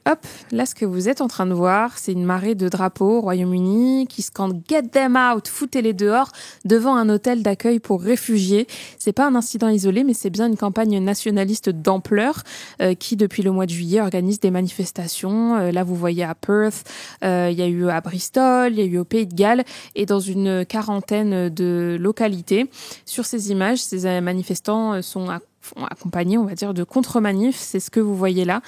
hop, là, ce que vous êtes en train de voir, c'est une marée de drapeaux au Royaume-Uni qui scandent « Get them out », foutez-les dehors, devant un hôtel d'accueil pour réfugiés. C'est pas un incident isolé, mais c'est bien une campagne nationaliste d'ampleur qui, depuis le mois de juillet, organise des manifestations. Là, vous voyez à Perth, il y a eu à Bristol, il y a eu au Pays de Galles et dans une quarantaine de localités. Sur ces images, ces manifestants sont accompagnés, on va dire, de contre-manifs, c'est ce que vous voyez là,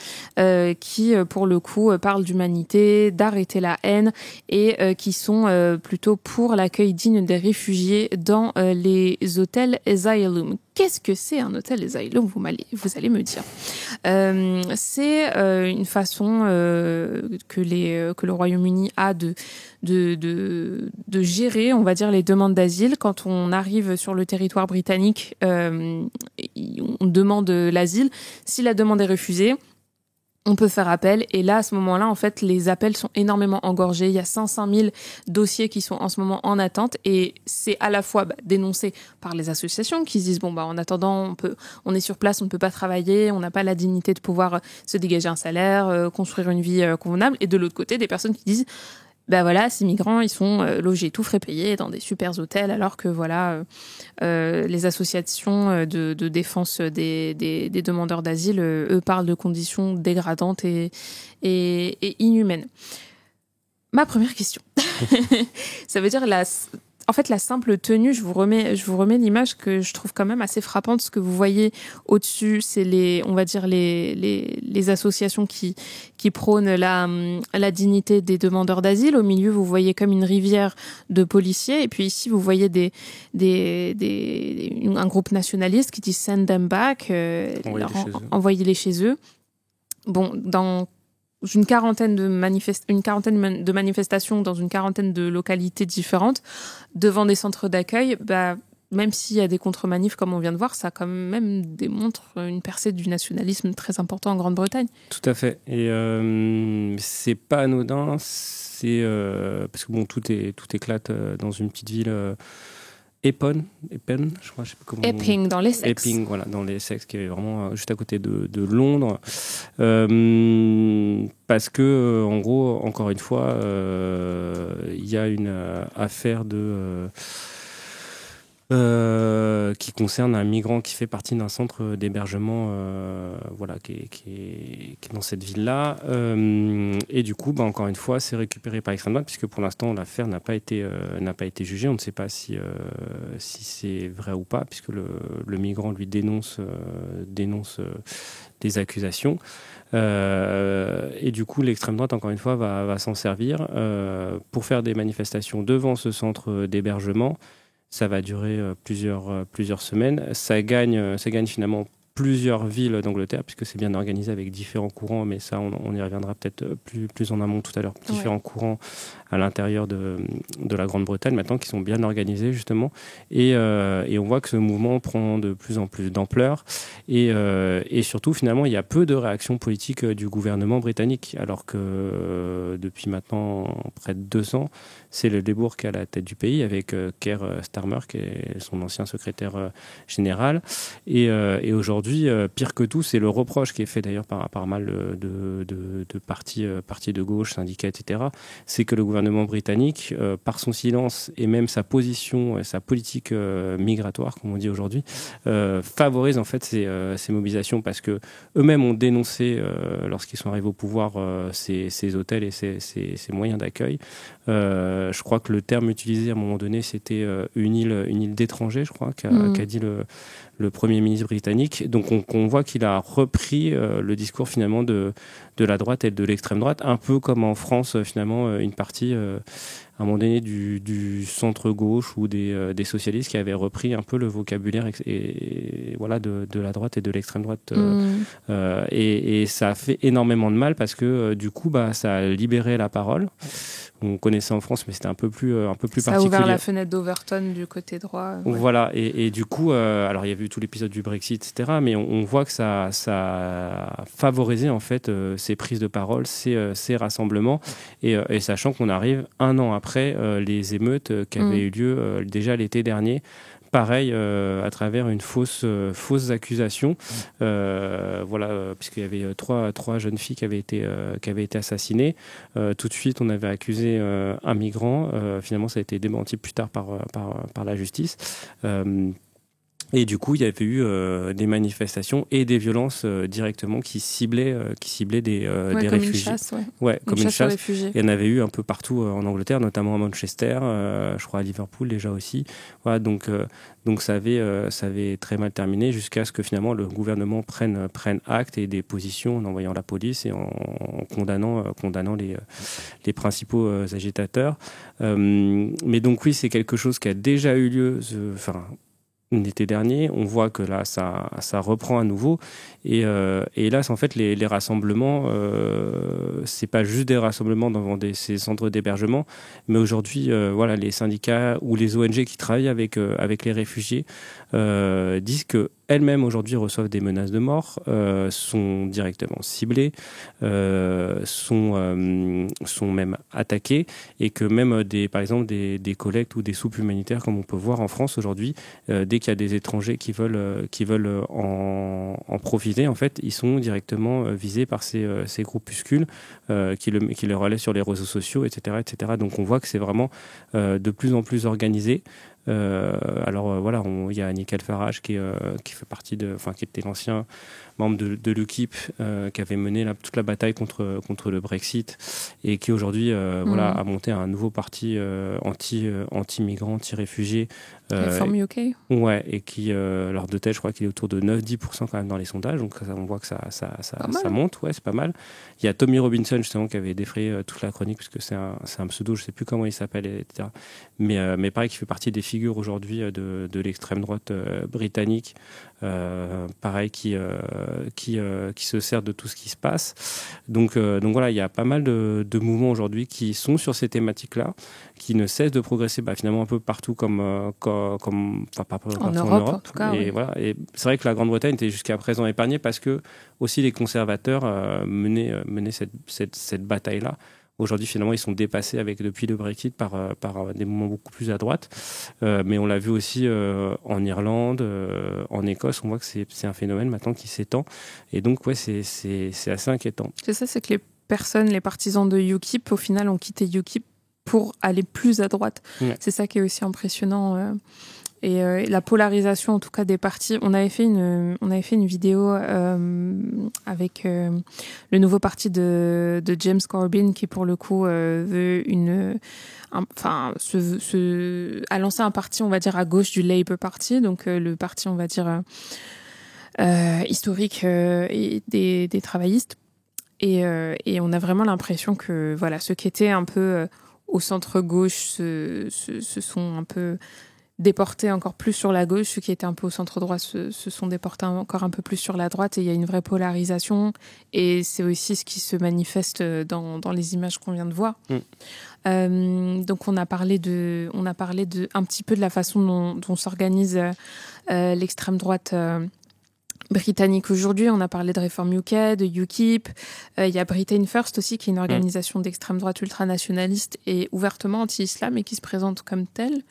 qui, pour le coup, parlent d'humanité, d'arrêter la haine et qui sont plutôt pour l'accueil digne des réfugiés dans les hôtels asylum. Qu'est-ce que c'est un hôtel asylum, vous allez me dire. C'est une façon que le Royaume-Uni a de gérer, on va dire, les demandes d'asile. Quand on arrive sur le territoire britannique, on demande l'asile. Si la demande est refusée, on peut faire appel. Et là, à ce moment-là, en fait, les appels sont énormément engorgés. Il y a 500 000 dossiers qui sont en ce moment en attente. Et c'est à la fois dénoncé par les associations qui se disent, en attendant, on est sur place, on ne peut pas travailler, on n'a pas la dignité de pouvoir se dégager un salaire, construire une vie convenable. Et de l'autre côté, des personnes qui disent, ces migrants, ils sont logés tout frais payés dans des super hôtels, alors que les associations de défense des demandeurs d'asile, eux, parlent de conditions dégradantes et inhumaines. Ma première question, ça veut dire la simple tenue. Je vous remets l'image que je trouve quand même assez frappante. Ce que vous voyez au-dessus, c'est les associations qui prônent la dignité des demandeurs d'asile. Au milieu, vous voyez comme une rivière de policiers. Et puis ici, vous voyez un groupe nationaliste qui dit send them back, envoyez-les chez eux. Dans une quarantaine de manifestations dans une quarantaine de localités différentes, devant des centres d'accueil, même s'il y a des contre-manifs comme on vient de voir, ça quand même démontre une percée du nationalisme très important en Grande-Bretagne. Tout à fait. Et c'est pas anodin, parce que tout éclate dans une petite ville. Epping, je sais pas comment. Epping, dans l'Essex. Epping, voilà, dans l'Essex, qui est vraiment juste à côté de Londres. Parce que, en gros, encore une fois, il y a une affaire qui concerne un migrant qui fait partie d'un centre d'hébergement qui est dans cette ville-là. Et du coup, encore une fois, c'est récupéré par l'extrême droite, puisque pour l'instant, l'affaire n'a pas été jugée. On ne sait pas si c'est vrai ou pas, puisque le migrant, lui, dénonce des accusations. Et du coup, l'extrême droite, encore une fois, va s'en servir pour faire des manifestations devant ce centre d'hébergement. Ça va durer plusieurs semaines. Ça gagne finalement plusieurs villes d'Angleterre, puisque c'est bien organisé avec différents courants, mais ça, on y reviendra peut-être plus en amont tout à l'heure. Différents courants à l'intérieur de la Grande-Bretagne, maintenant, qui sont bien organisés, justement. Et on voit que ce mouvement prend de plus en plus d'ampleur. Et surtout, finalement, il y a peu de réactions politiques du gouvernement britannique, alors que depuis maintenant près de 2 ans, c'est le Labour qui est à la tête du pays, avec Keir Starmer, qui est son ancien secrétaire général. Et aujourd'hui, pire que tout, c'est le reproche qui est fait d'ailleurs par mal de partis de gauche, syndicats, etc. C'est que le gouvernement britannique, par son silence et même sa position, sa politique migratoire, comme on dit aujourd'hui, favorise en fait ces mobilisations, parce que eux-mêmes ont dénoncé, lorsqu'ils sont arrivés au pouvoir, ces hôtels et ces moyens d'accueil. Je crois que le terme utilisé à un moment donné, c'était une île d'étrangers, je crois, qu'a dit le Premier ministre britannique. Donc on voit qu'il a repris le discours finalement de la droite et de l'extrême droite, un peu comme en France finalement une partie à un moment donné du centre-gauche ou des socialistes qui avaient repris un peu le vocabulaire de la droite et de l'extrême droite. Et ça a fait énormément de mal, parce que du coup, ça a libéré la parole. On connaissait en France, mais c'était un peu plus particulier. Ça a ouvert la fenêtre d'Overton du côté droit. Ouais. Voilà, et du coup, alors il y a eu tout l'épisode du Brexit, etc., mais on voit que ça a favorisé en fait ces prises de parole, ces rassemblements, et sachant qu'on arrive 1 an après les émeutes qui avaient eu lieu déjà l'été dernier, pareil, à travers une fausse accusation. Puisqu'il y avait trois jeunes filles qui avaient été assassinées. Tout de suite, on avait accusé un migrant. Finalement, ça a été démenti plus tard par la justice. Et du coup, il y avait eu des manifestations et des violences directement qui ciblaient des comme réfugiés. Une chasse, comme une chasse. Aux réfugiés. Il y en avait eu un peu partout en Angleterre, notamment à Manchester, je crois à Liverpool déjà aussi. Voilà, donc ça avait très mal terminé jusqu'à ce que finalement le gouvernement prenne acte et des positions en envoyant la police et en condamnant les principaux agitateurs. Mais donc oui, c'est quelque chose qui a déjà eu lieu. L'été dernier, on voit que là, ça reprend à nouveau. Et là, en fait, les rassemblements, c'est pas juste des rassemblements devant ces centres d'hébergement, mais aujourd'hui, les syndicats ou les ONG qui travaillent avec les réfugiés disent que elles-mêmes aujourd'hui reçoivent des menaces de mort, sont directement ciblées, sont même attaquées, et que même par exemple des collectes ou des soupes humanitaires, comme on peut voir en France aujourd'hui, dès qu'il y a des étrangers qui veulent en profiter, en fait, ils sont directement visés par ces groupuscules qui les relaient sur les réseaux sociaux, etc., etc. Donc on voit que c'est vraiment de plus en plus organisé. Il y a Nigel Farage qui fait partie qui était l'ancien membre de l'UKIP, qui avait mené toute la bataille contre le Brexit et qui aujourd'hui a monté un nouveau parti anti-migrants, anti-réfugiés. Reform UK. Ouais, et qui, leur de tête, je crois qu'il est autour de 9-10% quand même dans les sondages, donc on voit que ça monte, ouais, c'est pas mal. Il y a Tommy Robinson, justement, qui avait défrayé toute la chronique, puisque c'est un pseudo, je sais plus comment il s'appelle, etc. Mais pareil, qui fait partie des figures aujourd'hui de l'extrême droite britannique, pareil, qui se sert de tout ce qui se passe. Donc voilà, il y a pas mal de mouvements aujourd'hui qui sont sur ces thématiques-là, qui ne cessent de progresser finalement un peu partout pas partout en Europe. En tout cas, et voilà, et c'est vrai que la Grande-Bretagne était jusqu'à présent épargnée parce que aussi les conservateurs menaient cette bataille-là. Aujourd'hui, finalement, ils sont dépassés depuis le Brexit par des mouvements beaucoup plus à droite. Mais on l'a vu aussi en Irlande, en Écosse. On voit que c'est un phénomène maintenant qui s'étend. Et donc, ouais, c'est assez inquiétant. C'est ça, c'est que les partisans de UKIP, au final, ont quitté UKIP pour aller plus à droite. Ouais. C'est ça qui est aussi impressionnant. Et la polarisation, en tout cas, des partis. On avait fait une vidéo avec le nouveau parti de James Corbyn, qui pour le coup veut a lancé un parti, on va dire, à gauche du Labour Party, donc le parti, on va dire, historique des travaillistes. Et on a vraiment l'impression que voilà, ceux qui étaient un peu au centre-gauche se sont un peu déportés encore plus sur la gauche. Ceux qui étaient un peu au centre-droit se sont déportés encore un peu plus sur la droite. Et il y a une vraie polarisation. Et c'est aussi ce qui se manifeste dans les images qu'on vient de voir. Donc on a parlé un petit peu de la façon dont s'organise l'extrême droite britannique aujourd'hui. On a parlé de Reform UK, de UKIP. Il y a Britain First aussi, qui est une organisation d'extrême droite ultranationaliste et ouvertement anti-islam et qui se présente comme telle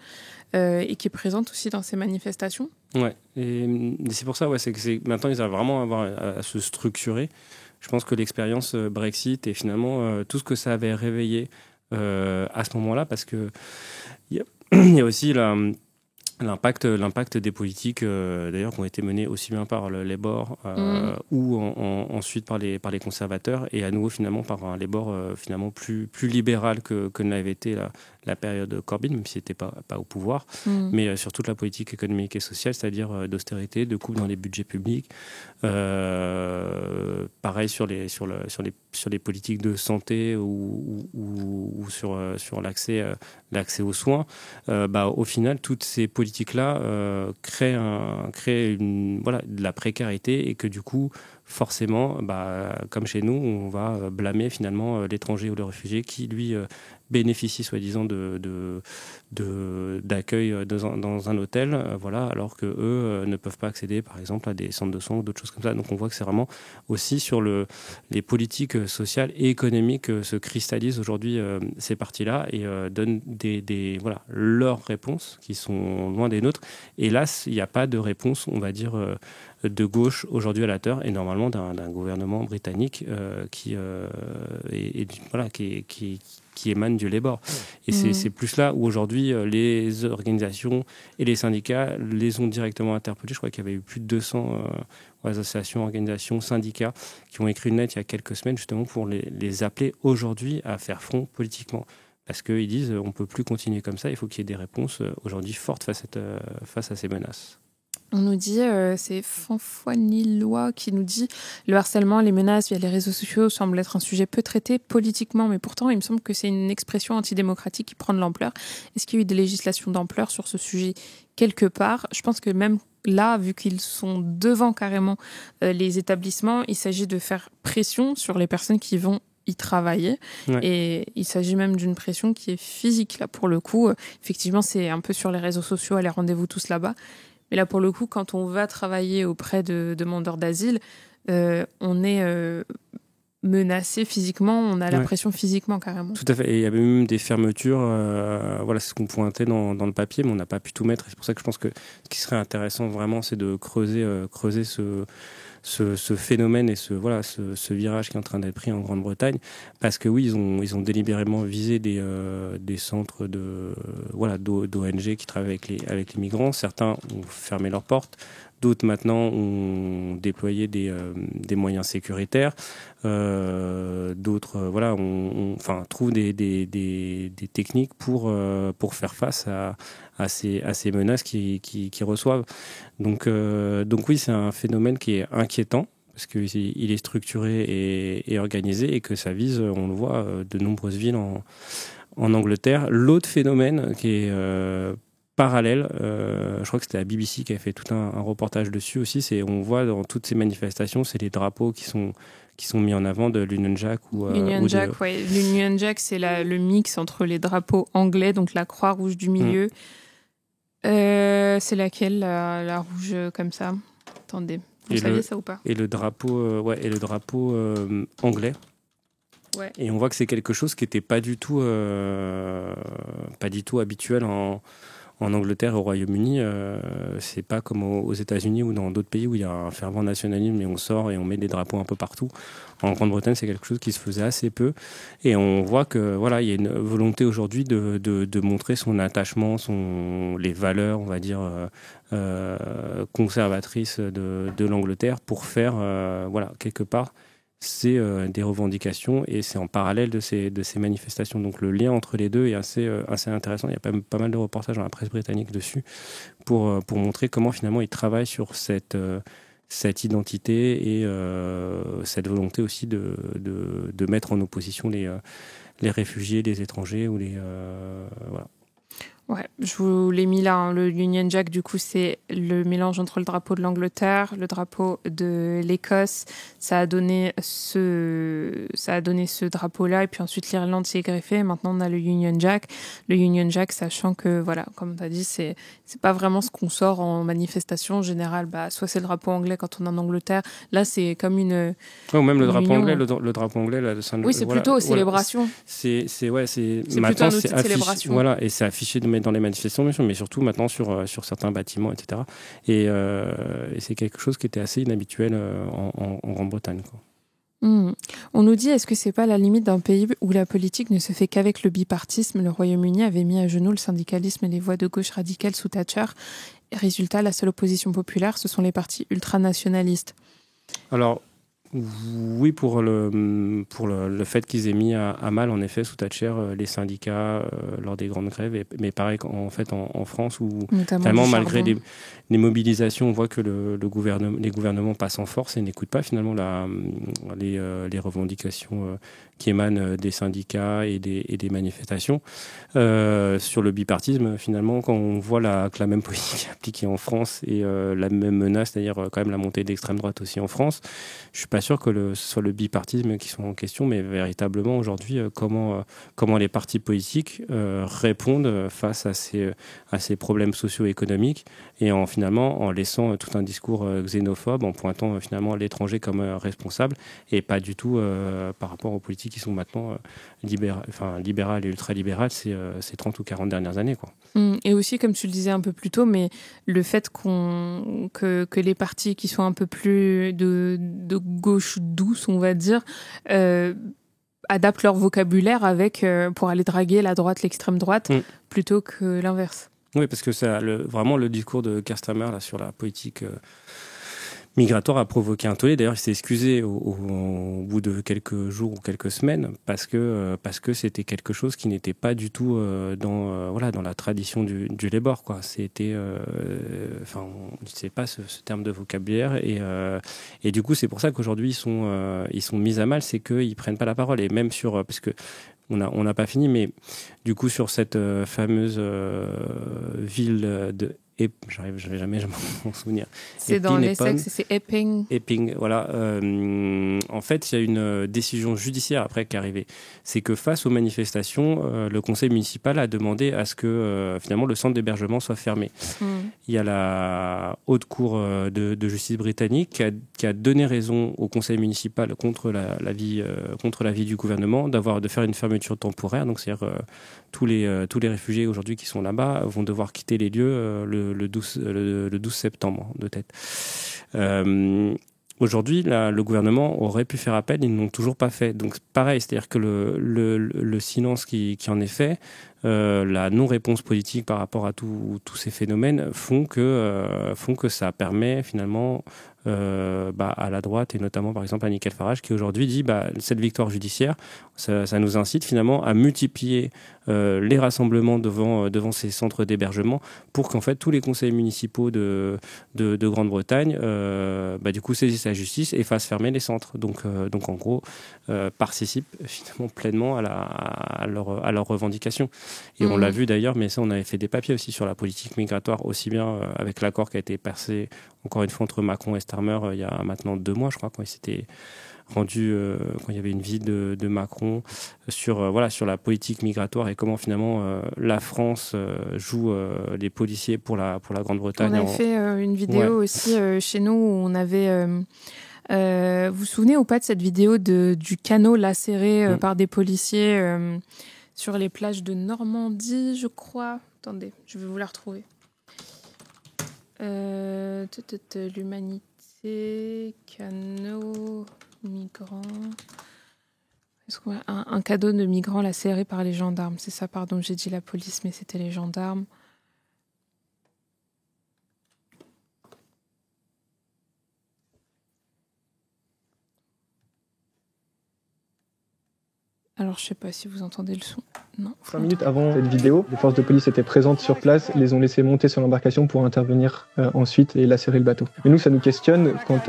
et qui est présente aussi dans ces manifestations. Ouais, et c'est pour ça, c'est que maintenant ils arrivent vraiment à se structurer. Je pense que l'expérience Brexit et finalement tout ce que ça avait réveillé à ce moment-là, parce que il y a aussi l'impact des politiques d'ailleurs qui ont été menées aussi bien par le Labour ou ensuite par les conservateurs, et à nouveau finalement par un Labour finalement plus libéral que ne l'avait été la période Corbyn, même s'il n'était pas au pouvoir, mais sur toute la politique économique et sociale, c'est-à-dire d'austérité, de coupe dans les budgets publics, pareil sur les politiques de santé ou sur l'accès aux soins. Au final, toutes ces politiques-là créent de la précarité, et que du coup forcément, comme chez nous, on va blâmer finalement l'étranger ou le réfugié qui, lui, bénéficie soi-disant d'accueil dans un hôtel, alors que eux ne peuvent pas accéder, par exemple, à des centres de soins ou d'autres choses comme ça. Donc on voit que c'est vraiment aussi sur les politiques sociales et économiques se cristallisent aujourd'hui ces partis-là et donnent leurs réponses qui sont loin des nôtres. Hélas, il n'y a pas de réponse, on va dire, de gauche aujourd'hui à la terre et normalement d'un gouvernement britannique qui émane du Labour. Et c'est plus là où aujourd'hui les organisations et les syndicats les ont directement interpellés. Je crois qu'il y avait eu plus de 200 associations, organisations, syndicats qui ont écrit une lettre il y a quelques semaines justement pour les appeler aujourd'hui à faire front politiquement. Parce qu'ils disent on ne peut plus continuer comme ça, il faut qu'il y ait des réponses aujourd'hui fortes face à ces menaces. On nous dit, c'est Fanfoinillois qui nous dit le harcèlement, les menaces via les réseaux sociaux semblent être un sujet peu traité politiquement, mais pourtant il me semble que c'est une expression antidémocratique qui prend de l'ampleur. Est-ce qu'il y a eu des législations d'ampleur sur ce sujet quelque part? Je pense que même là, vu qu'ils sont devant carrément les établissements, il s'agit de faire pression sur les personnes qui vont y travailler. Ouais. Et il s'agit même d'une pression qui est physique. Là, pour le coup, effectivement, c'est un peu sur les réseaux sociaux, allez, rendez-vous tous là-bas. Mais là, pour le coup, quand on va travailler auprès de demandeurs d'asile, on est menacé physiquement, on a la pression physiquement carrément. Tout à fait. Et il y avait même des fermetures, c'est ce qu'on pointait dans le papier, mais on n'a pas pu tout mettre. Et c'est pour ça que je pense que ce qui serait intéressant vraiment, c'est de creuser ce phénomène et ce virage qui est en train d'être pris en Grande-Bretagne, parce que oui, ils ont délibérément visé des centres d'ONG qui travaillent avec les migrants. Certains ont fermé leurs portes, d'autres maintenant ont déployé des moyens sécuritaires, d'autres trouvent des techniques pour faire face à ces menaces qu'ils reçoivent. Donc oui, c'est un phénomène qui est inquiétant parce qu'il est structuré et organisé et que ça vise, on le voit, de nombreuses villes en Angleterre. L'autre phénomène qui est parallèle, je crois que c'était la BBC qui avait fait tout un reportage dessus aussi, on voit dans toutes ces manifestations, c'est les drapeaux qui sont mis en avant de l'Union Jack. L'Union Jack, c'est le mix entre les drapeaux anglais, donc la croix rouge du milieu. C'est laquelle, la rouge comme ça? Attendez, vous saviez ça ou pas? Et le drapeau anglais. Ouais. Et on voit que c'est quelque chose qui n'était pas du tout habituel en Angleterre et au Royaume-Uni. C'est pas comme aux États-Unis ou dans d'autres pays où il y a un fervent nationalisme et on sort et on met des drapeaux un peu partout. En Grande-Bretagne, c'est quelque chose qui se faisait assez peu. Et on voit que il y a une volonté aujourd'hui de montrer son attachement, les valeurs, on va dire, conservatrices de l'Angleterre pour faire, quelque part, c'est des revendications et c'est en parallèle de ces manifestations. Donc le lien entre les deux est assez intéressant. Il y a pas mal de reportages dans la presse britannique dessus pour montrer comment finalement ils travaillent sur cette identité et cette volonté aussi de mettre en opposition les réfugiés, les étrangers ou les... voilà. Ouais, je vous l'ai mis là, hein. Le Union Jack, du coup, c'est le mélange entre le drapeau de l'Angleterre, le drapeau de l'Écosse. Ça a donné ce drapeau-là, et puis ensuite l'Irlande s'y est greffée. Maintenant, on a le Union Jack. Le Union Jack, sachant que, comme tu as dit, c'est pas vraiment ce qu'on sort en manifestation en général. Soit c'est le drapeau anglais quand on est en Angleterre. Là, c'est comme une... ou même le drapeau anglais, le drapeau anglais là, de Saint-Louis. Oui, c'est plutôt célébration. C'est plutôt un outil de célébration. Voilà, et c'est affiché dans les manifestations, bien sûr, mais surtout maintenant sur certains bâtiments, etc. Et c'est quelque chose qui était assez inhabituel en Grande-Bretagne, quoi. On nous dit, est-ce que c'est pas la limite d'un pays où la politique ne se fait qu'avec le bipartisme? Le Royaume-Uni avait mis à genoux le syndicalisme et les voix de gauche radicales sous Thatcher. Résultat, la seule opposition populaire, ce sont les partis ultranationalistes. Alors, Oui, pour le fait qu'ils aient mis à mal, en effet, sous Thatcher, les syndicats lors des grandes grèves. Mais pareil, en France, où notamment finalement, malgré les mobilisations, on voit que les gouvernements passent en force et n'écoutent pas finalement les revendications qui émanent des syndicats et des manifestations. Sur le bipartisme, finalement, quand on voit que la même politique est appliquée en France et la même menace, c'est-à-dire quand même la montée d'extrême droite aussi en France, je suis pas sûr que ce soit le bipartisme qui soit en question, mais véritablement aujourd'hui, comment les partis politiques répondent face à ces problèmes socio-économiques et finalement en laissant tout un discours xénophobe, en pointant finalement l'étranger comme responsable et pas du tout par rapport aux politiques qui sont maintenant libérales et ultralibérales ces 30 ou 40 dernières années, quoi. Et aussi, comme tu le disais un peu plus tôt, mais le fait que les partis qui sont un peu plus de gauche douce, on va dire, adaptent leur vocabulaire pour aller draguer la droite, l'extrême droite, plutôt que l'inverse. Oui, parce que vraiment le discours de Keir Starmer là, sur la politique migratoire a provoqué un tollé. D'ailleurs, il s'est excusé au bout de quelques jours ou quelques semaines parce que c'était quelque chose qui n'était pas du tout dans la tradition du Labour, quoi. C'était, on n'utilisait pas ce terme de vocabulaire et du coup, c'est pour ça qu'aujourd'hui ils sont mis à mal, c'est qu'ils prennent pas la parole et même parce que on n'a pas fini, mais du coup sur cette fameuse ville de j'arrive jamais à m'en souvenir. C'est dans l'Essex, c'est Epping. Epping, voilà. En fait, il y a une décision judiciaire après qui est arrivée. C'est que face aux manifestations, le conseil municipal a demandé à ce que finalement le centre d'hébergement soit fermé. Il y a la haute cour de justice britannique qui a donné raison au conseil municipal contre l'avis du gouvernement de faire une fermeture temporaire. Donc, c'est-à-dire tous les réfugiés aujourd'hui qui sont là-bas vont devoir quitter les lieux le 12 septembre de tête. Aujourd'hui, le gouvernement aurait pu faire appel, ils ne l'ont toujours pas fait. Donc pareil, c'est-à-dire que le silence qui en est fait, la non-réponse politique par rapport à tous ces phénomènes font que ça permet finalement à la droite et notamment par exemple à Nigel Farage qui aujourd'hui dit cette victoire judiciaire, ça nous incite finalement à multiplier les rassemblements devant ces centres d'hébergement pour qu'en fait tous les conseils municipaux de Grande-Bretagne du coup saisissent la justice et fassent fermer les centres. Donc en gros participent finalement pleinement à leurs revendications. Et on l'a vu d'ailleurs, mais ça on avait fait des papiers aussi sur la politique migratoire, aussi bien avec l'accord qui a été passé encore une fois entre Macron et Starmer il y a maintenant 2 mois, je crois, quand il s'était rendu, quand il y avait une visite de Macron sur la politique migratoire et comment finalement la France joue les policiers pour la Grande-Bretagne. On a fait une vidéo aussi chez nous où on avait... vous vous souvenez ou pas de cette vidéo du canot lacéré par des policiers sur les plages de Normandie, je crois. Attendez, je vais vous la retrouver. L'humanité, canot, migrants. Un cadeau de migrants lacéré par les gendarmes. C'est ça, pardon, j'ai dit la police, mais c'était les gendarmes. Alors, je sais pas si vous entendez le son. Non. 5 minutes avant cette vidéo, les forces de police étaient présentes sur place, les ont laissés monter sur l'embarcation pour intervenir ensuite et lacérer le bateau. Mais nous, ça nous questionne quant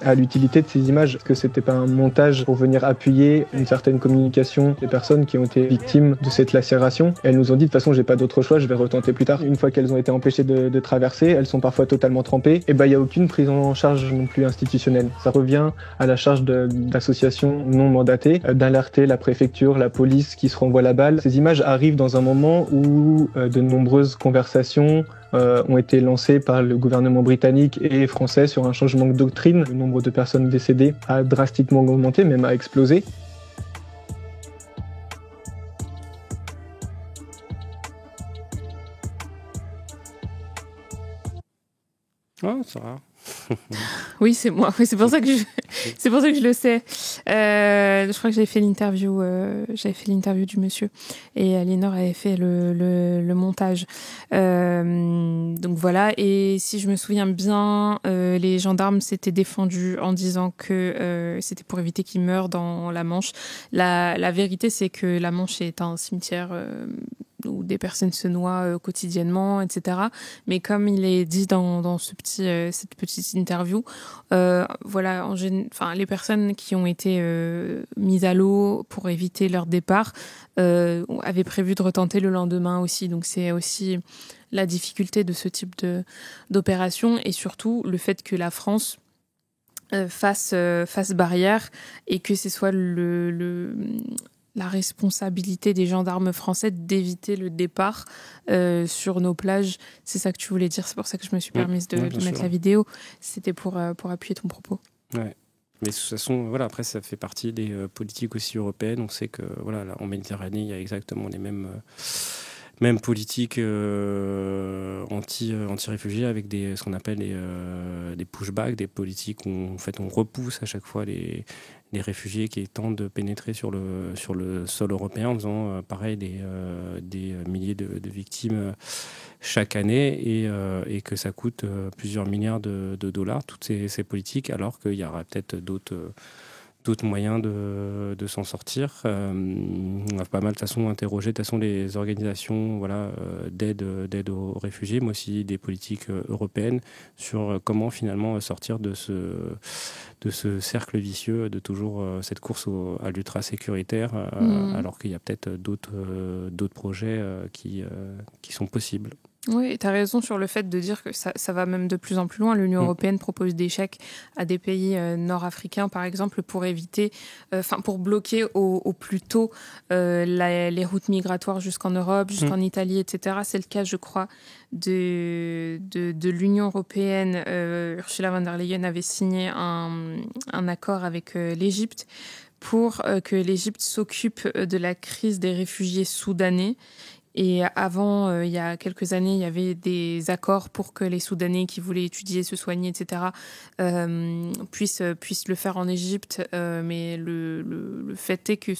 à l'utilité de ces images. Est-ce que c'était pas un montage pour venir appuyer une certaine communication des personnes qui ont été victimes de cette lacération? Elles nous ont dit, de toute façon, j'ai pas d'autre choix, je vais retenter plus tard. Une fois qu'elles ont été empêchées de traverser, elles sont parfois totalement trempées, et il n'y a aucune prise en charge non plus institutionnelle. Ça revient à la charge d'associations non mandatées d'alerter la préfecture, la police qui se renvoie la balle. Ces images arrivent dans un moment où de nombreuses conversations ont été lancées par le gouvernement britannique et français sur un changement de doctrine. Le nombre de personnes décédées a drastiquement augmenté, même a explosé. Oh, ça va. Oui, c'est moi. C'est pour ça que je le sais. Je crois que j'avais fait l'interview du monsieur et Aliénor avait fait le montage. Donc voilà. Et si je me souviens bien, les gendarmes s'étaient défendus en disant que c'était pour éviter qu'ils meurent dans la Manche. La vérité, c'est que la Manche est un cimetière où des personnes se noient quotidiennement, etc. Mais comme il est dit dans cette petite interview, voilà, les personnes qui ont été mises à l'eau pour éviter leur départ avaient prévu de retenter le lendemain aussi. Donc c'est aussi la difficulté de ce type d'opération et surtout le fait que la France fasse barrière et que ce soit la responsabilité des gendarmes français d'éviter le départ sur nos plages. C'est ça que tu voulais dire, c'est pour ça que je me suis permise de mettre la vidéo. C'était pour appuyer ton propos. Ouais. Mais de toute façon, voilà, après, ça fait partie des politiques aussi européennes. On sait que voilà, là, en Méditerranée, il y a exactement les mêmes politiques anti-réfugiés avec ce qu'on appelle des pushbacks, des politiques où en fait, on repousse à chaque fois les réfugiés qui tentent de pénétrer sur le sol européen en faisant pareil des milliers de victimes chaque année et que ça coûte plusieurs milliards de dollars, toutes ces politiques, alors qu'il y aura peut-être d'autres moyens de s'en sortir. On a pas mal de façon interrogé les organisations d'aide aux réfugiés, mais aussi des politiques européennes sur comment finalement sortir de ce cercle vicieux de toujours cette course à l'ultra sécuritaire, alors qu'il y a peut-être d'autres projets qui sont possibles. Oui, tu as raison sur le fait de dire que ça va même de plus en plus loin. L'Union européenne propose des chèques à des pays nord-africains, par exemple, pour éviter, pour bloquer au plus tôt les routes migratoires jusqu'en Europe, jusqu'en Italie, etc. C'est le cas, je crois, de l'Union européenne. Ursula von der Leyen avait signé un accord avec l'Égypte pour que l'Égypte s'occupe de la crise des réfugiés soudanais. Et avant, il y a quelques années, il y avait des accords pour que les Soudanais qui voulaient étudier, se soigner, etc., puissent le faire en Égypte. Mais le fait est que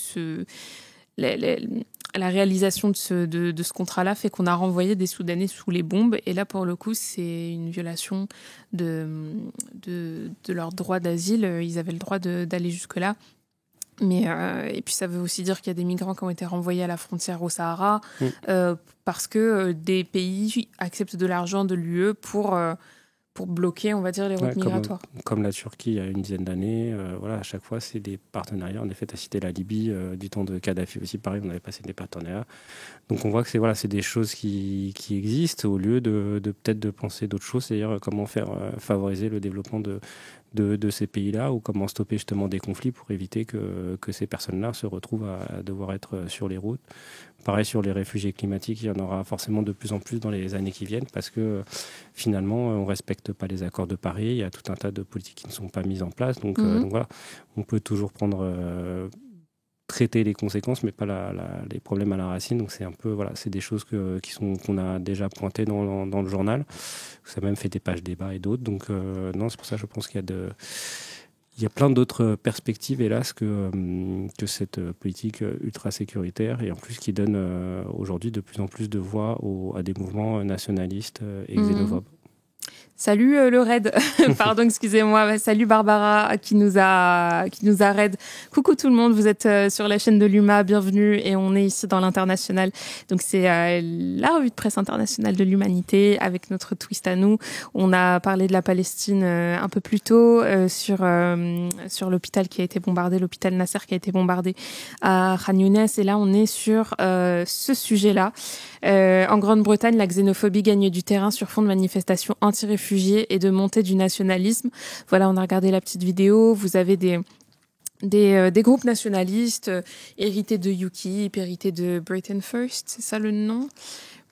la réalisation de ce contrat-là fait qu'on a renvoyé des Soudanais sous les bombes. Et là, pour le coup, c'est une violation de leur droit d'asile. Ils avaient le droit d'aller jusque-là. Mais et puis ça veut aussi dire qu'il y a des migrants qui ont été renvoyés à la frontière au Sahara parce que des pays acceptent de l'argent de l'UE pour bloquer, on va dire, les routes migratoires. Comme la Turquie il y a une dizaine d'années, à chaque fois c'est des partenariats. En effet, tu as cité la Libye, du temps de Kadhafi aussi, pareil, on avait passé des partenariats. Donc on voit que c'est des choses qui existent au lieu de peut-être de penser d'autres choses, c'est-à-dire comment faire favoriser le développement de ces pays-là ou comment stopper justement des conflits pour éviter que ces personnes-là se retrouvent à devoir être sur les routes. Pareil sur les réfugiés climatiques, il y en aura forcément de plus en plus dans les années qui viennent parce que finalement on ne respecte pas les accords de Paris, il y a tout un tas de politiques qui ne sont pas mises en place. Donc voilà, on peut toujours traiter les conséquences mais pas les problèmes à la racine. Donc c'est un peu c'est des choses qu'on a déjà pointées dans le journal. Ça a même fait des pages débat et d'autres. Donc non, c'est pour ça que je pense qu'il y a plein d'autres perspectives, hélas, que cette politique ultra-sécuritaire et en plus qui donne aujourd'hui de plus en plus de voix à des mouvements nationalistes et xénophobes. Salut le raid, pardon, excusez-moi. Salut Barbara qui nous a raid. Coucou tout le monde, vous êtes sur la chaîne de l'UMA, bienvenue et on est ici dans l'International. Donc c'est la revue de presse internationale de l'humanité avec notre twist à nous. On a parlé de la Palestine un peu plus tôt sur l'hôpital qui a été bombardé, l'hôpital Nasser qui a été bombardé à Khan Younes et là on est sur ce sujet-là. En Grande-Bretagne, la xénophobie gagne du terrain sur fond de manifestations anti-réfugiés et de montée du nationalisme. Voilà, on a regardé la petite vidéo. Vous avez des groupes nationalistes hérités de UKIP, hérités de Britain First, c'est ça le nom ?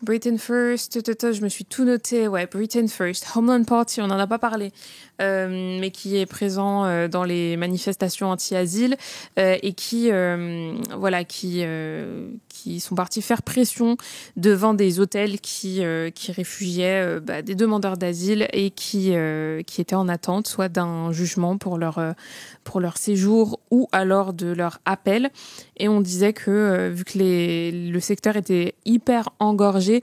Britain First, je me suis tout noté, Britain First, Homeland Party, on n'en a pas parlé, mais qui est présent dans les manifestations anti-asile et qui qui sont partis faire pression devant des hôtels qui réfugiaient des demandeurs d'asile et qui étaient en attente soit d'un jugement pour leur séjour ou alors de leur appel. Et on disait que vu que le secteur était hyper engorgé,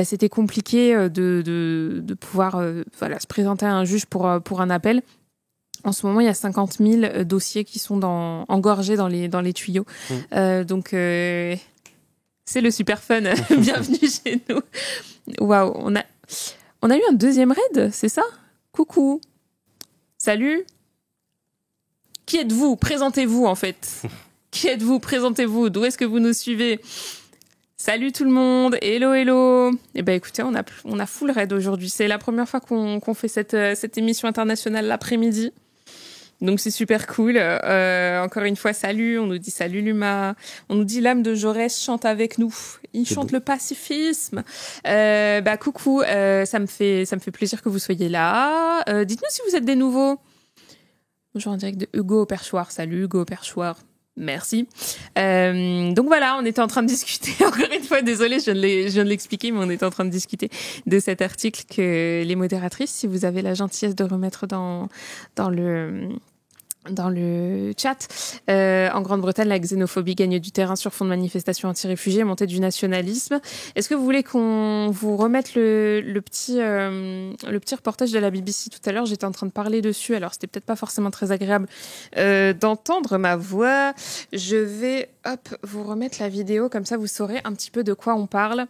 c'était compliqué de pouvoir se présenter à un juge pour un appel. En ce moment, il y a 50 000 dossiers qui sont engorgés dans les tuyaux. Donc, c'est le super fun. Bienvenue chez nous. Waouh, on a eu un deuxième raid, c'est ça? Coucou. Salut. Qui êtes-vous? Présentez-vous, en fait. Qui êtes-vous? Présentez-vous. D'où est-ce que vous nous suivez? Salut tout le monde. Hello, hello. Eh ben, écoutez, on a full raid aujourd'hui. C'est la première fois qu'on fait cette émission internationale l'après-midi. Donc c'est super cool. Encore une fois, salut. On nous dit salut Luma. On nous dit l'âme de Jaurès chante avec nous. Il chante le pacifisme. Coucou. Ça me fait plaisir que vous soyez là. Dites-nous si vous êtes des nouveaux. Bonjour en direct de Hugo au Perchoir. Salut Hugo au Perchoir. Merci. Donc voilà, on était en train de discuter, encore une fois, désolée, je viens de l'expliquer, mais on était en train de discuter de cet article que les modératrices, si vous avez la gentillesse de remettre dans le chat. En Grande-Bretagne, la xénophobie gagne du terrain sur fond de manifestations anti-réfugiés, montée du nationalisme. Est-ce que vous voulez qu'on vous remette le petit reportage de la BBC tout à l'heure? J'étais en train de parler dessus, alors c'était peut-être pas forcément très agréable d'entendre ma voix. Je vais vous remettre la vidéo, comme ça vous saurez un petit peu de quoi on parle.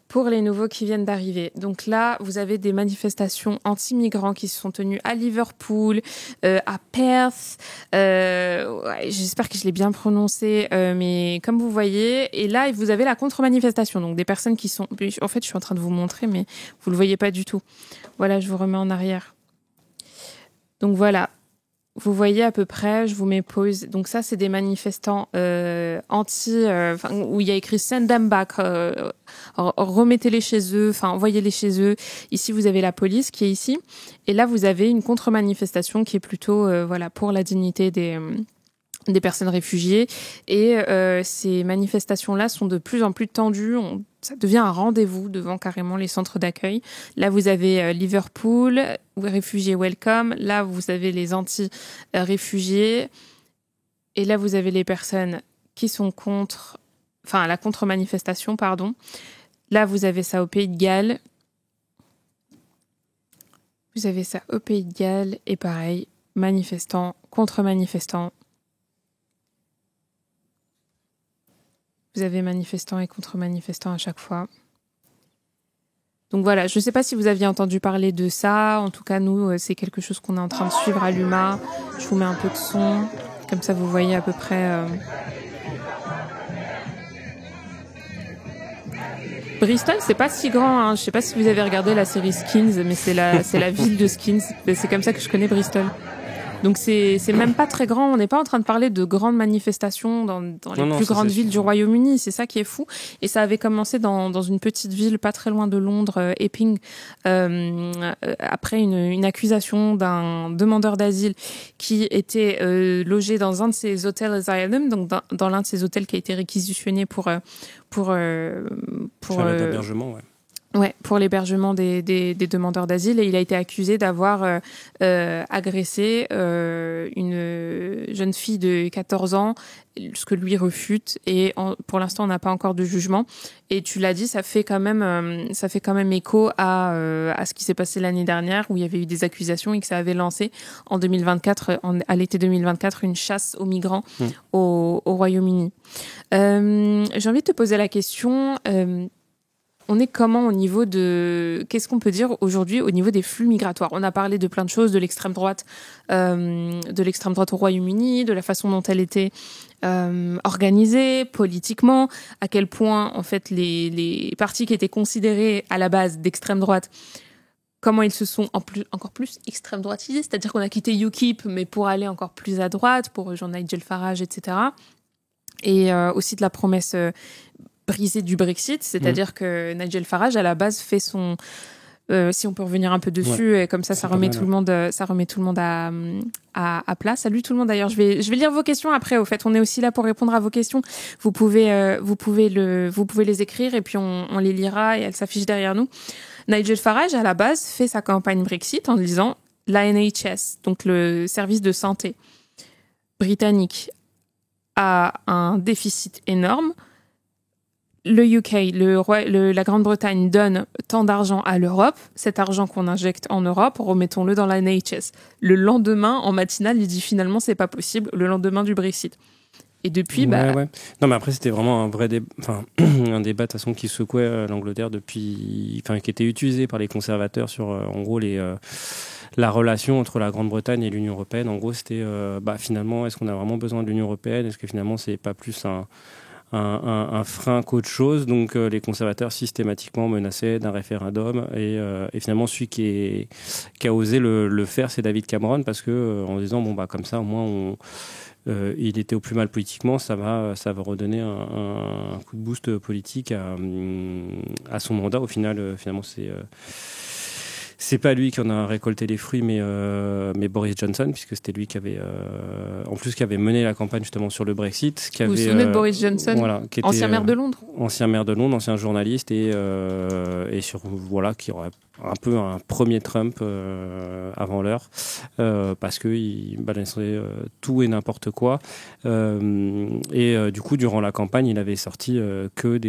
Pour les nouveaux qui viennent d'arriver. Donc là, vous avez des manifestations anti-migrants qui se sont tenues à Liverpool, à Perth. J'espère que je l'ai bien prononcé, mais comme vous voyez. Et là, vous avez la contre-manifestation. Donc des personnes qui sont... En fait, je suis en train de vous montrer, mais vous le voyez pas du tout. Voilà, je vous remets en arrière. Donc voilà. Vous voyez à peu près, je vous mets pause. Donc ça, c'est des manifestants où il y a écrit « Send them back », remettez-les chez eux, envoyez-les chez eux. Ici, vous avez la police qui est ici. Et là, vous avez une contre-manifestation qui est plutôt pour la dignité des personnes réfugiées. Et ces manifestations-là sont de plus en plus tendues. Ça devient un rendez-vous devant carrément les centres d'accueil. Là, vous avez Liverpool, réfugiés welcome. Là, vous avez les anti-réfugiés. Et là, vous avez les personnes qui sont la contre-manifestation, pardon. Là, vous avez ça au Pays de Galles. Vous avez ça au Pays de Galles. Et pareil, manifestants, contre-manifestants. Vous avez manifestants et contre-manifestants à chaque fois. Donc voilà, je ne sais pas si vous aviez entendu parler de ça. En tout cas, nous, c'est quelque chose qu'on est en train de suivre à l'UMA. Je vous mets un peu de son. Comme ça, vous voyez à peu près... Bristol, c'est pas si grand. Hein. Je sais pas si vous avez regardé la série Skins, mais c'est la ville de Skins. C'est comme ça que je connais Bristol. Donc c'est même pas très grand. On n'est pas en train de parler de grandes manifestations dans les plus grandes villes du Royaume-Uni. C'est ça qui est fou. Et ça avait commencé dans une petite ville pas très loin de Londres, Epping, après une accusation d'un demandeur d'asile qui était logé dans un de ces hôtels asylum, donc dans l'un de ces hôtels qui a été réquisitionné pour l'hébergement, ouais. Ouais, pour l'hébergement des demandeurs d'asile, et il a été accusé d'avoir agressé une jeune fille de 14 ans, ce que lui refute, et pour l'instant on n'a pas encore de jugement. Et tu l'as dit, ça fait quand même écho à ce qui s'est passé l'année dernière, où il y avait eu des accusations et que ça avait lancé en 2024, à l'été 2024, une chasse aux migrants au Royaume-Uni. J'ai envie de te poser la question. On est comment au niveau qu'est-ce qu'on peut dire aujourd'hui au niveau des flux migratoires? On a parlé de plein de choses, de l'extrême droite au Royaume-Uni, de la façon dont elle était organisée politiquement, à quel point en fait les partis qui étaient considérés à la base d'extrême droite, comment ils se sont encore plus extrême droitisés, c'est-à-dire qu'on a quitté UKIP mais pour aller encore plus à droite, pour rejoindre Nigel Farage, etc. Et aussi de la promesse brisée du Brexit, c'est-à-dire que Nigel Farage, à la base, fait Si on peut revenir un peu dessus, et comme ça remet tout le monde, à plat. Salut tout le monde. D'ailleurs, je vais lire vos questions après. Au fait, on est aussi là pour répondre à vos questions. Vous pouvez les écrire et puis on les lira et elles s'affichent derrière nous. Nigel Farage, à la base, fait sa campagne Brexit en disant la NHS, donc le service de santé britannique, a un déficit énorme. Le UK, la Grande-Bretagne donne tant d'argent à l'Europe. Cet argent qu'on injecte en Europe, remettons-le dans la NHS. Le lendemain, en matinale, il dit finalement c'est pas possible. Le lendemain du Brexit. Et depuis, ouais. Non, mais après c'était vraiment un vrai un débat de toute façon qui secouait l'Angleterre qui était utilisé par les conservateurs sur en gros la relation entre la Grande-Bretagne et l'Union européenne. En gros, c'était finalement, est-ce qu'on a vraiment besoin de l'Union européenne ? Est-ce que finalement c'est pas plus un frein qu'autre chose. Donc les conservateurs systématiquement menaçaient d'un référendum et finalement celui qui a osé le faire, c'est David Cameron, parce que en disant comme ça au moins il était au plus mal politiquement, ça va redonner un coup de boost politique à son mandat. Au final, finalement c'est pas lui qui en a récolté les fruits, mais Boris Johnson, puisque c'était lui qui avait mené la campagne justement sur le Brexit. Vous vous souvenez de Boris Johnson, qui était, ancien maire de Londres, ancien journaliste et qui aurait un peu un premier Trump avant l'heure, parce qu'il balançait tout et n'importe quoi. Du coup, durant la campagne, il avait sorti que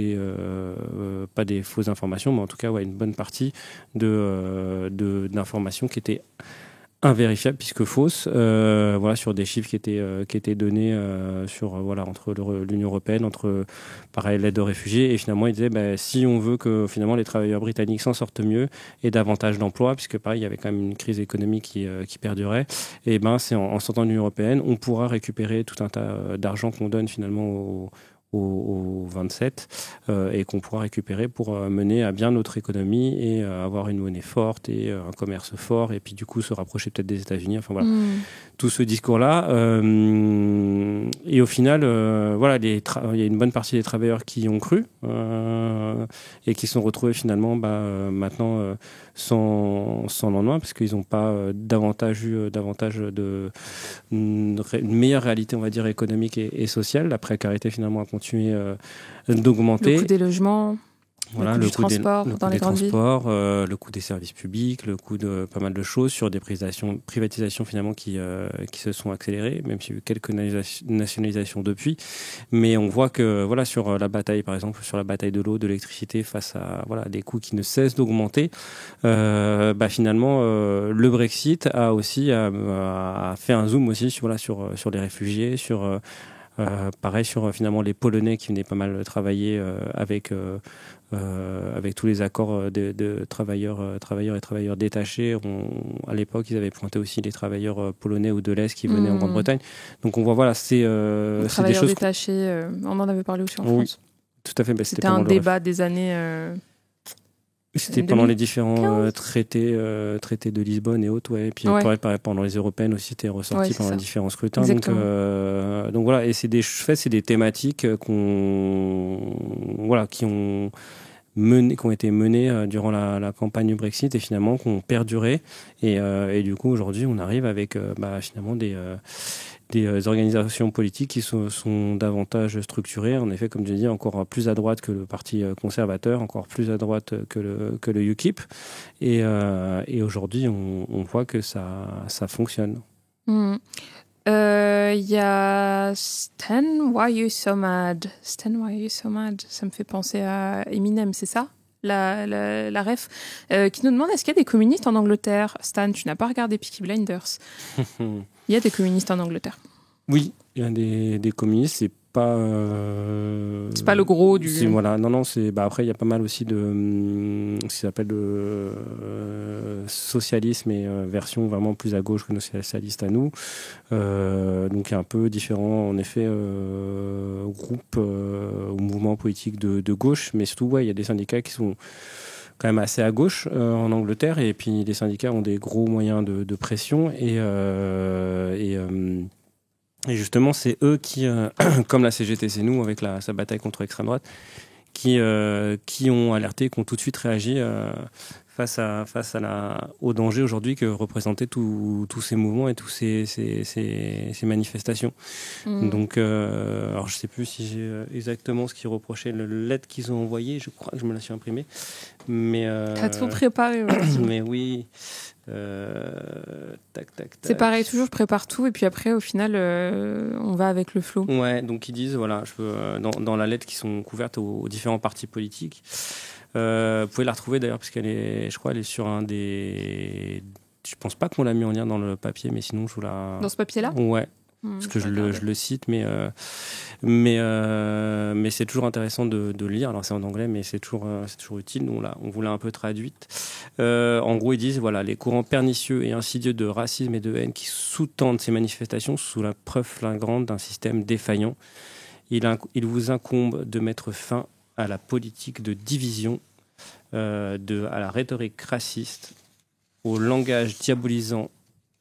pas des fausses informations, mais en tout cas une bonne partie d'informations qui étaient invérifiables puisque fausses, sur des chiffres qui étaient donnés entre l'Union européenne, entre pareil l'aide aux réfugiés, et finalement il disait si on veut que finalement les travailleurs britanniques s'en sortent mieux et davantage d'emplois, puisque pareil il y avait quand même une crise économique qui perdurait, et c'est en sortant de l'Union européenne on pourra récupérer tout un tas d'argent qu'on donne finalement aux 27 et qu'on pourra récupérer pour mener à bien notre économie et avoir une monnaie forte et un commerce fort, et puis du coup se rapprocher peut-être des États-Unis, tout ce discours-là, et au final il y a une bonne partie des travailleurs qui y ont cru et qui sont retrouvés finalement maintenant sans lendemain, parce qu'ils n'ont pas davantage une meilleure réalité, on va dire, économique et sociale. La précarité finalement a continué d'augmenter. Le coût des logements, le coût du transport dans les grandes villes. Le coût des services publics, le coût de pas mal de choses, sur des privatisations finalement qui se sont accélérées, même s'il y a eu quelques nationalisations depuis. Mais on voit que sur la bataille, par exemple, sur la bataille de l'eau, de l'électricité, face à des coûts qui ne cessent d'augmenter, finalement le Brexit a aussi a fait un zoom aussi sur les réfugiés, pareil sur finalement les Polonais qui venaient pas mal travailler avec tous les accords de travailleurs et travailleurs détachés. À l'époque, ils avaient pointé aussi les travailleurs polonais ou de l'Est qui venaient en Grande-Bretagne. Donc on voit, c'est des choses détachés. On en avait parlé aussi en France. Tout à fait. C'était un débat des années. C'était pendant les différents traités de Lisbonne et autres, et puis pendant les européennes aussi, c'était ressorti pendant les différents scrutins. Donc voilà, et c'est des thématiques qui ont été menées durant la campagne du Brexit et finalement qui ont perduré, et du coup aujourd'hui on arrive avec finalement des organisations politiques qui sont davantage structurées, en effet, comme je dis, encore plus à droite que le parti conservateur, encore plus à droite que le UKIP. Et aujourd'hui, on voit que ça fonctionne. Il y a Stan, Why You So Mad? Stan, Why You So Mad? Ça me fait penser à Eminem, c'est ça? La ref, qui nous demande, est-ce qu'il y a des communistes en Angleterre? Stan, tu n'as pas regardé Peaky Blinders? Il y a des communistes en Angleterre. Oui, il y a des communistes, c'est pas le gros du... Non, après il y a pas mal aussi de ce qui s'appelle le socialisme, et version vraiment plus à gauche que nos socialistes à nous. Donc il y a un peu différents, en effet, groupes ou mouvements politiques de gauche, mais surtout il y a des syndicats qui sont quand même assez à gauche en Angleterre, et puis les syndicats ont des gros moyens de pression, et justement c'est eux qui, comme la CGT, c'est nous avec sa bataille contre l'extrême droite, qui ont alerté, qui ont tout de suite réagi au danger aujourd'hui que représentaient tous ces mouvements et tous ces manifestations. Donc, alors je ne sais plus si j'ai exactement ce qu'ils reprochaient, la lettre qu'ils ont envoyée, je crois que je me la suis imprimée. Mais t'as tout préparé. Mais oui. Tac. C'est pareil, toujours je prépare tout et puis après au final on va avec le flow. Ouais, donc ils disent voilà, dans la lettre qui sont couvertes aux différents partis politiques. Vous pouvez la retrouver d'ailleurs parce je crois elle est sur un des. Je pense pas qu'on l'a mis en lien dans le papier, mais sinon je vous la. Dans ce papier-là ? Ouais. Parce que je le cite, mais c'est toujours intéressant de le lire. Alors c'est en anglais, mais c'est toujours utile. On vous l'a un peu traduite. En gros, ils disent voilà, les courants pernicieux et insidieux de racisme et de haine qui sous-tendent ces manifestations sous la preuve flagrante d'un système défaillant. Il vous incombe de mettre fin à la politique de division, à la rhétorique raciste, au langage diabolisant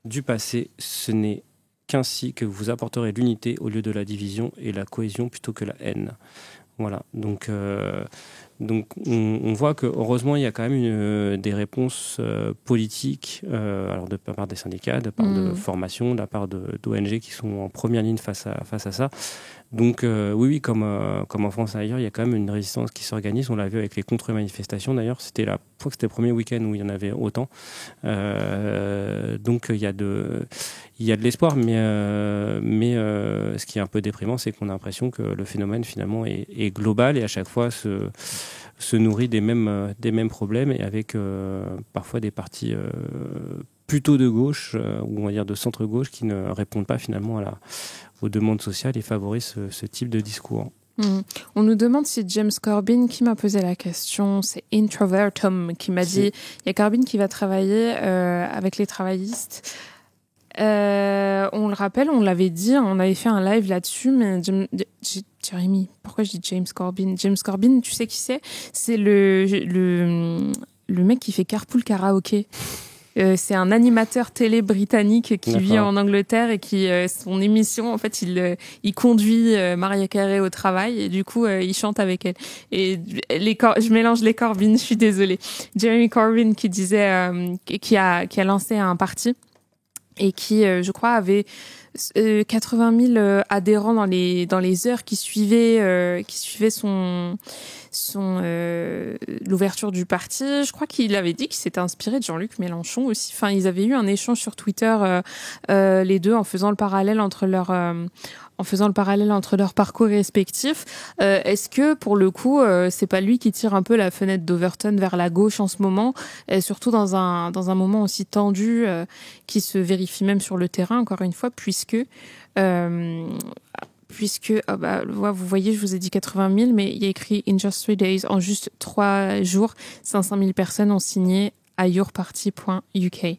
du passé. Ce n'est qu'ainsi que vous apporterez l'unité au lieu de la division et la cohésion plutôt que la haine. Voilà, donc on voit que heureusement il y a quand même des réponses politiques, alors de la part des syndicats, de la part de formation, de la part d'ONG qui sont en première ligne face à ça. Donc oui, comme en France et ailleurs, il y a quand même une résistance qui s'organise. On l'a vu avec les contre-manifestations d'ailleurs. C'était le premier week-end où il y en avait autant. Donc il y a de l'espoir, mais ce qui est un peu déprimant, c'est qu'on a l'impression que le phénomène finalement est global et à chaque fois se nourrit des mêmes problèmes et avec parfois des partis plutôt de gauche ou on va dire de centre-gauche qui ne répondent pas finalement aux demandes sociales et favorisent ce type de discours. On nous demande si James Corbyn, qui m'a posé la question, c'est Introvertum qui m'a dit il y a Corbyn qui va travailler avec les travaillistes. On le rappelle, on l'avait dit, on avait fait un live là-dessus, mais Jérémy, pourquoi je dis James Corbyn ? James Corbyn, tu sais qui c'est ? C'est le mec qui fait Carpool Karaoke. C'est un animateur télé britannique qui vit en Angleterre et qui son émission en fait il conduit Mariah Carey au travail et du coup il chante avec elle et je mélange les Corbyn, je suis désolée. Jeremy Corbyn qui disait qui a lancé un parti et qui je crois avait 80 000 adhérents dans les heures qui suivaient l'ouverture du parti. Je crois qu'il avait dit qu'il s'était inspiré de Jean-Luc Mélenchon aussi. Enfin, ils avaient eu un échange sur Twitter les deux en faisant le parallèle entre leurs parcours respectifs. Est-ce que pour le coup c'est pas lui qui tire un peu la fenêtre d'Overton vers la gauche en ce moment, et surtout dans un moment aussi tendu qui se vérifie même sur le terrain encore une fois puisque vous voyez, je vous ai dit 80 000, mais il y a écrit in just 3 days, en juste 3 jours, 500 000 personnes ont signé à yourparty.uk. Et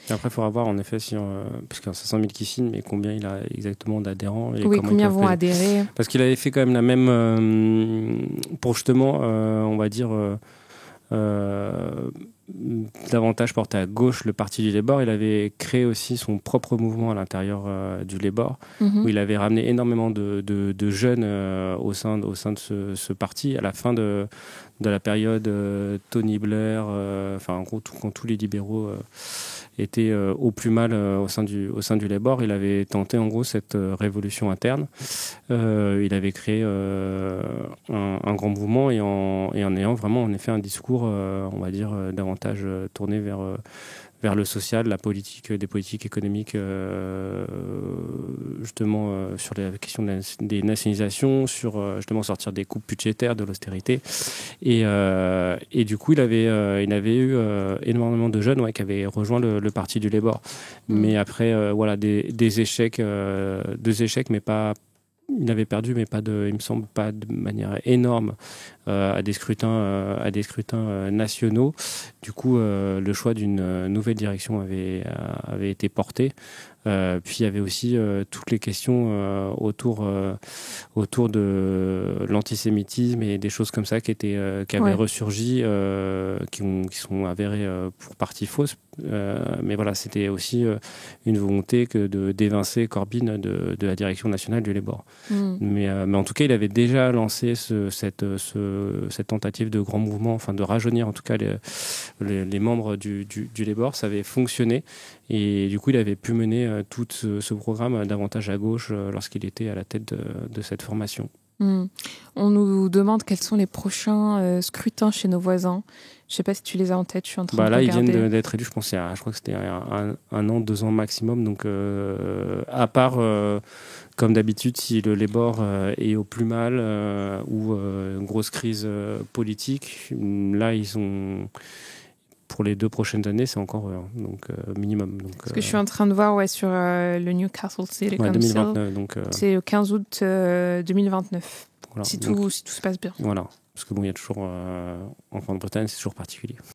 après, il faudra voir en effet parce qu'il y a 500 000 qui signent, mais combien il a exactement d'adhérents et combien vont adhérer. Parce qu'il avait fait quand même la même pour justement, on va dire. Davantage porté à gauche le parti du Labour. Il avait créé aussi son propre mouvement à l'intérieur du Labour, où il avait ramené énormément de jeunes au sein de ce parti à la fin de la période Tony Blair, en gros quand tous les libéraux étaient au plus mal au sein du Labour. Il avait tenté en gros cette révolution interne. Il avait créé un grand mouvement et en ayant vraiment en effet un discours on va dire davantage tourné vers le social, la politique, des politiques économiques justement sur la question des nationalisations, sur justement sortir des coupes budgétaires, de l'austérité et du coup il avait eu énormément de jeunes qui avaient rejoint le parti du Labour, mais après voilà des échecs, 2 échecs, mais pas. Il avait perdu, mais il me semble pas de manière énorme à des scrutins nationaux. Du coup, le choix d'une nouvelle direction avait été porté. Puis il y avait aussi toutes les questions autour de l'antisémitisme et des choses comme ça qui avaient ressurgi, qui sont avérées pour partie fausses. Mais voilà, c'était aussi une volonté d'évincer Corbyn de la direction nationale du Labour. Mais en tout cas, il avait déjà lancé cette tentative de grand mouvement, enfin de rajeunir en tout cas les membres du Labour. Ça avait fonctionné et du coup, il avait pu mener tout ce programme davantage à gauche lorsqu'il était à la tête de cette formation. On nous demande quels sont les prochains scrutins chez nos voisins. Je ne sais pas si tu les as en tête, je suis en train de regarder. Là, ils viennent d'être élus, je crois que c'était un an, 2 ans maximum. Donc, à part, comme d'habitude, si le Labour est au plus mal ou une grosse crise politique, là, ils ont... Pour les 2 prochaines années, c'est encore minimum. Donc, ce que je suis en train de voir sur le Newcastle City Council, 2029, c'est le 15 août 2029, voilà, si tout se passe bien. Voilà, parce que il y a toujours, en Grande-Bretagne, c'est toujours particulier.